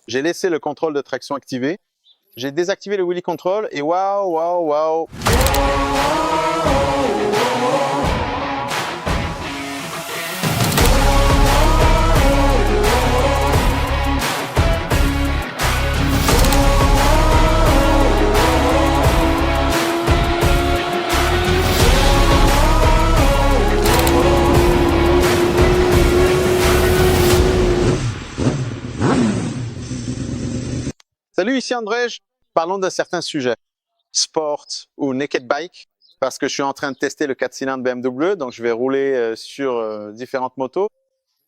j'ai laissé le contrôle de traction activé. J'ai désactivé le wheelie control et waouh, waouh, waouh. Salut, ici André. Parlons d'un certain sujet, sport ou naked bike, parce que je suis en train de tester le 4 cylindres BMW, donc je vais rouler sur différentes motos.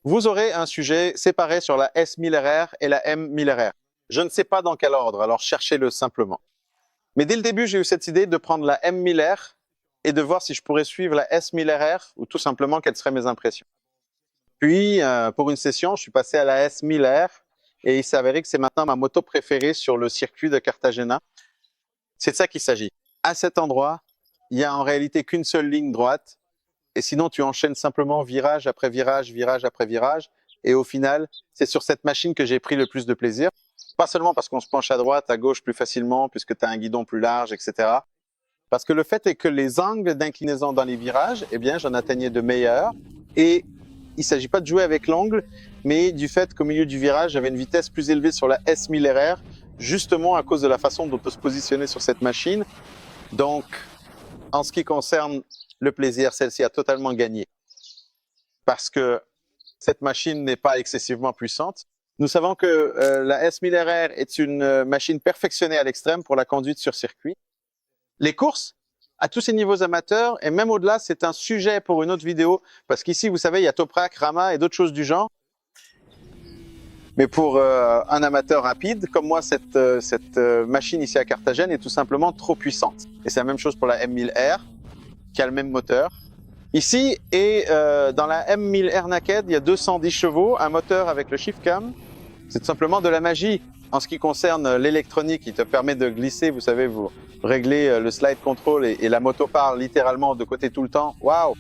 Vous aurez un sujet séparé sur la S1000RR et la M1000RR. Je ne sais pas dans quel ordre, alors cherchez-le simplement. Mais dès le début, j'ai eu cette idée de prendre la M1000R et de voir si je pourrais suivre la S1000RR ou tout simplement quelles seraient mes impressions. Puis, pour une session, je suis passé à la S1000R et il s'est avéré que c'est maintenant ma moto préférée sur le circuit de Cartagena. C'est de ça qu'il s'agit. À cet endroit, il n'y a en réalité qu'une seule ligne droite et sinon tu enchaînes simplement virage après virage, virage après virage et au final, c'est sur cette machine que j'ai pris le plus de plaisir. Pas seulement parce qu'on se penche à droite, à gauche plus facilement puisque tu as un guidon plus large, etc. Parce que le fait est que les angles d'inclinaison dans les virages, eh bien, j'en atteignais de meilleurs et il ne s'agit pas de jouer avec l'angle, mais du fait qu'au milieu du virage, j'avais une vitesse plus élevée sur la S1000RR, justement à cause de la façon dont on peut se positionner sur cette machine. Donc, en ce qui concerne le plaisir, celle-ci a totalement gagné. Parce que cette machine n'est pas excessivement puissante. Nous savons que la S1000RR est une machine perfectionnée à l'extrême pour la conduite sur circuit. Les courses, à tous ces niveaux amateurs, et même au-delà, c'est un sujet pour une autre vidéo, parce qu'ici, vous savez, il y a Toprak, Rama et d'autres choses du genre. Mais pour un amateur rapide, comme moi, cette machine ici à Carthagène est tout simplement trop puissante. Et c'est la même chose pour la M1000R, qui a le même moteur. Ici, et dans la M1000R Naked, il y a 210 chevaux, un moteur avec le shift cam. C'est tout simplement de la magie en ce qui concerne l'électronique qui te permet de glisser, vous savez, vous réglez le slide control et la moto part littéralement de côté tout le temps. Waouh!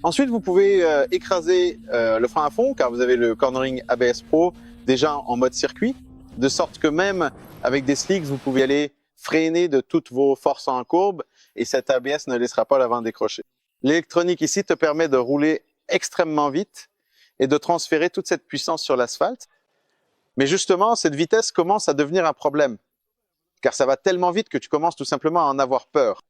Ensuite, vous pouvez écraser le frein à fond car vous avez le cornering ABS Pro déjà en mode circuit, de sorte que même avec des slicks, vous pouvez aller freiner de toutes vos forces en courbe et cet ABS ne laissera pas l'avant décrocher. L'électronique ici te permet de rouler extrêmement vite et de transférer toute cette puissance sur l'asphalte. Mais justement, cette vitesse commence à devenir un problème, car ça va tellement vite que tu commences tout simplement à en avoir peur.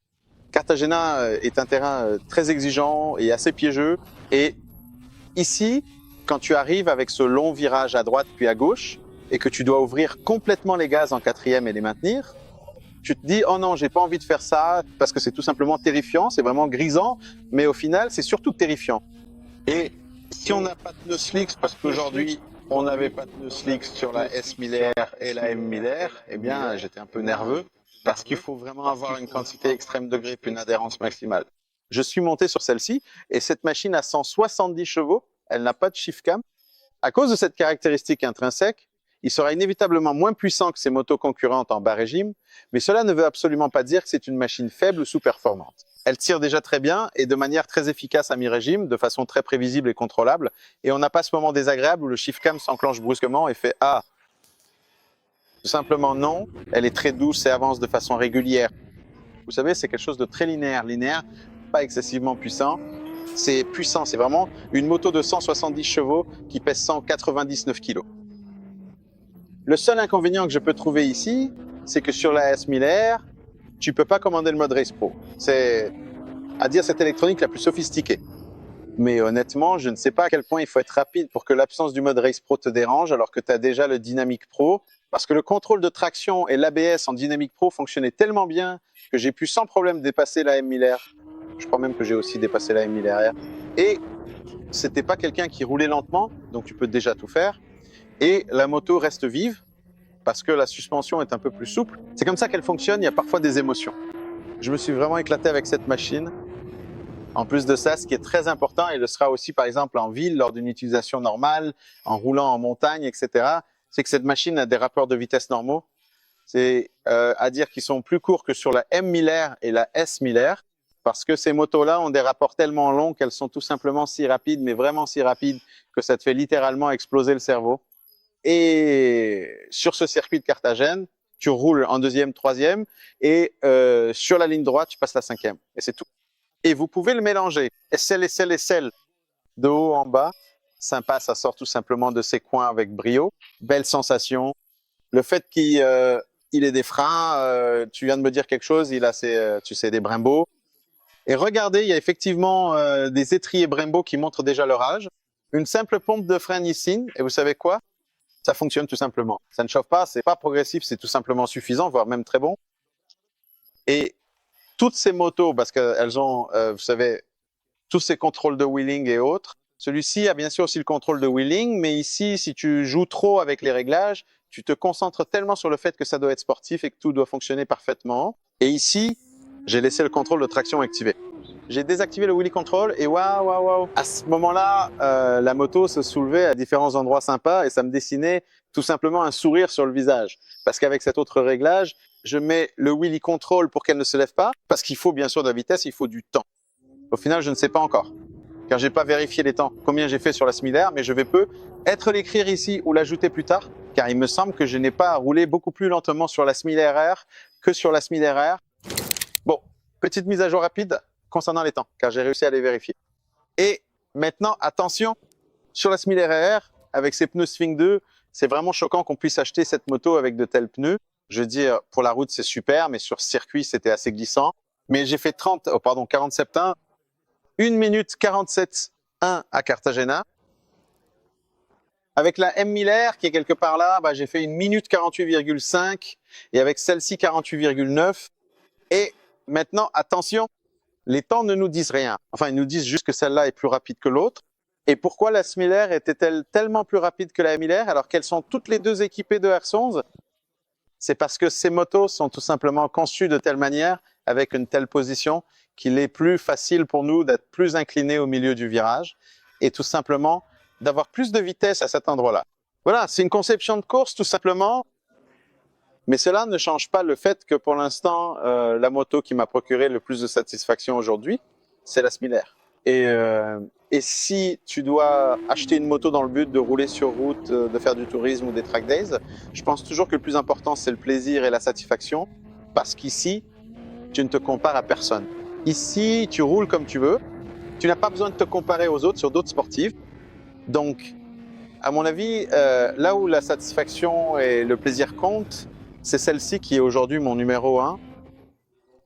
Cartagena est un terrain très exigeant et assez piégeux. Et ici, quand tu arrives avec ce long virage à droite puis à gauche, et que tu dois ouvrir complètement les gaz en quatrième et les maintenir, tu te dis « Oh non, j'ai pas envie de faire ça » parce que c'est tout simplement terrifiant, c'est vraiment grisant, mais au final, c'est surtout terrifiant. Et si on n'a pas de pneus slicks, parce qu'aujourd'hui, on n'avait pas de pneus slicks sur la S1000R et la M1000R, eh bien, j'étais un peu nerveux parce qu'il faut vraiment avoir une quantité extrême de grip, une adhérence maximale. Je suis monté sur celle-ci et cette machine a 170 chevaux, elle n'a pas de shift cam. À cause de cette caractéristique intrinsèque, il sera inévitablement moins puissant que ses motos concurrentes en bas régime, mais cela ne veut absolument pas dire que c'est une machine faible ou sous-performante. Elle tire déjà très bien et de manière très efficace à mi-régime, de façon très prévisible et contrôlable, et on n'a pas ce moment désagréable où le shift cam s'enclenche brusquement et fait « Ah !» Tout simplement non, elle est très douce et avance de façon régulière. Vous savez, c'est quelque chose de très linéaire, pas excessivement puissant. C'est puissant, c'est vraiment une moto de 170 chevaux qui pèse 199 kg. Le seul inconvénient que je peux trouver ici, c'est que sur la S1000R, tu peux pas commander le mode Race Pro. C'est, à dire, cette électronique la plus sophistiquée. Mais honnêtement, je ne sais pas à quel point il faut être rapide pour que l'absence du mode Race Pro te dérange alors que tu as déjà le Dynamic Pro. Parce que le contrôle de traction et l'ABS en Dynamic Pro fonctionnaient tellement bien que j'ai pu sans problème dépasser la M1000R. Je crois même que j'ai aussi dépassé la M1000RR. Et c'était pas quelqu'un qui roulait lentement, donc tu peux déjà tout faire. Et la moto reste vive parce que la suspension est un peu plus souple. C'est comme ça qu'elle fonctionne, il y a parfois des émotions. Je me suis vraiment éclaté avec cette machine. En plus de ça, ce qui est très important, et le sera aussi par exemple en ville, lors d'une utilisation normale, en roulant en montagne, etc., c'est que cette machine a des rapports de vitesse normaux. C'est à dire qu'ils sont plus courts que sur la M1000R et la S1000R, parce que ces motos-là ont des rapports tellement longs qu'elles sont tout simplement si rapides, mais vraiment si rapides, que ça te fait littéralement exploser le cerveau. et sur ce circuit de Carthagène, tu roules en deuxième, troisième, et sur la ligne droite, tu passes la cinquième. Et c'est tout. Et vous pouvez le mélanger. SL, de haut en bas. Sympa, ça sort tout simplement de ses coins avec brio. Belle sensation. Le fait qu'il ait des freins, tu viens de me dire quelque chose, il a des Brembo. Et regardez, il y a effectivement des étriers Brembo qui montrent déjà leur âge. Une simple pompe de frein Nissin, et vous savez quoi? Ça fonctionne tout simplement. Ça ne chauffe pas, c'est pas progressif, c'est tout simplement suffisant, voire même très bon. Et toutes ces motos, parce qu'elles ont, vous savez, tous ces contrôles de wheeling et autres, celui-ci a bien sûr aussi le contrôle de wheeling, mais ici, si tu joues trop avec les réglages, tu te concentres tellement sur le fait que ça doit être sportif et que tout doit fonctionner parfaitement. Et ici, j'ai laissé le contrôle de traction activé. J'ai désactivé le wheelie control et waouh. À ce moment-là, la moto se soulevait à différents endroits sympas et ça me dessinait tout simplement un sourire sur le visage. Parce qu'avec cet autre réglage, je mets le wheelie control pour qu'elle ne se lève pas, parce qu'il faut bien sûr de la vitesse, il faut du temps. Au final, je ne sais pas encore, car j'ai pas vérifié les temps, combien j'ai fait sur la similaire, mais je vais être l'écrire ici ou l'ajouter plus tard, car il me semble que je n'ai pas roulé beaucoup plus lentement sur la similaire R que sur la similaire R. Bon, petite mise à jour rapide concernant les temps, car j'ai réussi à les vérifier. Et maintenant, attention, sur la similaire R, avec ses pneus Swing 2, c'est vraiment choquant qu'on puisse acheter cette moto avec de tels pneus. Je veux dire, pour la route, c'est super, mais sur circuit, c'était assez glissant. Mais j'ai fait 47.1, 1 minute 47.1 à Cartagena. Avec la M Miller qui est quelque part là, j'ai fait 1 minute 48,5 et avec celle-ci 48,9. Et maintenant, attention, les temps ne nous disent rien. Enfin, ils nous disent juste que celle-là est plus rapide que l'autre. Et pourquoi la Miller était-elle tellement plus rapide que la M Miller alors qu'elles sont toutes les deux équipées de R11? C'est parce que ces motos sont tout simplement conçues de telle manière, avec une telle position, qu'il est plus facile pour nous d'être plus inclinés au milieu du virage et tout simplement d'avoir plus de vitesse à cet endroit-là. Voilà, c'est une conception de course tout simplement, mais cela ne change pas le fait que pour l'instant, la moto qui m'a procuré le plus de satisfaction aujourd'hui, c'est la Miller. Et si tu dois acheter une moto dans le but de rouler sur route, de faire du tourisme ou des track days, je pense toujours que le plus important, c'est le plaisir et la satisfaction, parce qu'ici, tu ne te compares à personne. Ici, tu roules comme tu veux. Tu n'as pas besoin de te comparer aux autres sur d'autres sportifs. Donc, à mon avis, là où la satisfaction et le plaisir comptent, c'est celle-ci qui est aujourd'hui mon numéro 1.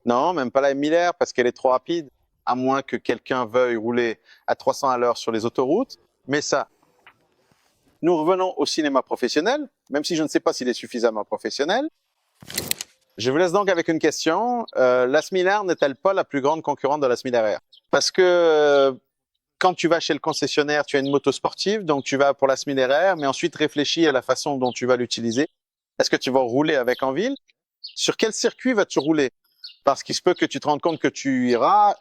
Non, même pas la Miller parce qu'elle est trop rapide, à moins que quelqu'un veuille rouler à 300 à l'heure sur les autoroutes. Mais ça, nous revenons au cinéma professionnel, même si je ne sais pas s'il est suffisamment professionnel. Je vous laisse donc avec une question. La Miller n'est-elle pas la plus grande concurrente de la Miller R? Parce que quand tu vas chez le concessionnaire, tu as une moto sportive, donc tu vas pour la Miller R, mais ensuite réfléchis à la façon dont tu vas l'utiliser. Est-ce que tu vas rouler avec en ville? Sur quel circuit vas-tu rouler? Parce qu'il se peut que tu te rendes compte que tu iras,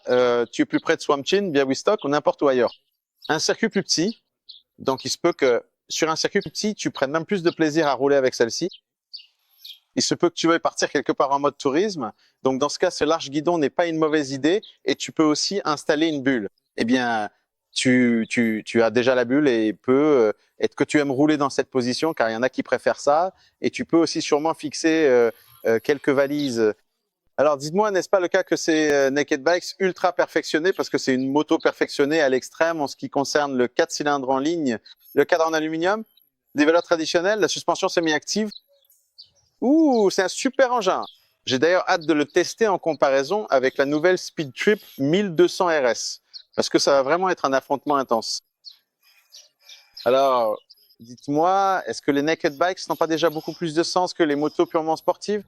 tu es plus près de Swampchin, Białystok ou n'importe où ailleurs. Un circuit plus petit, donc il se peut que sur un circuit plus petit, tu prennes même plus de plaisir à rouler avec celle-ci. Il se peut que tu veuilles partir quelque part en mode tourisme. Donc, dans ce cas, ce large guidon n'est pas une mauvaise idée et tu peux aussi installer une bulle. Eh bien, tu as déjà la bulle et peut être que tu aimes rouler dans cette position car il y en a qui préfèrent ça. Et tu peux aussi sûrement fixer quelques valises. Alors, dites-moi, n'est-ce pas le cas que c'est Naked Bikes ultra perfectionné parce que c'est une moto perfectionnée à l'extrême en ce qui concerne le 4 cylindres en ligne, le cadre en aluminium, des valeurs traditionnelles, la suspension semi-active. Ouh, c'est un super engin. J'ai d'ailleurs hâte de le tester en comparaison avec la nouvelle Speed Trip 1200 RS, parce que ça va vraiment être un affrontement intense. Alors, dites-moi, est-ce que les Naked Bikes n'ont pas déjà beaucoup plus de sens que les motos purement sportives?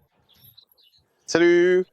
Salut!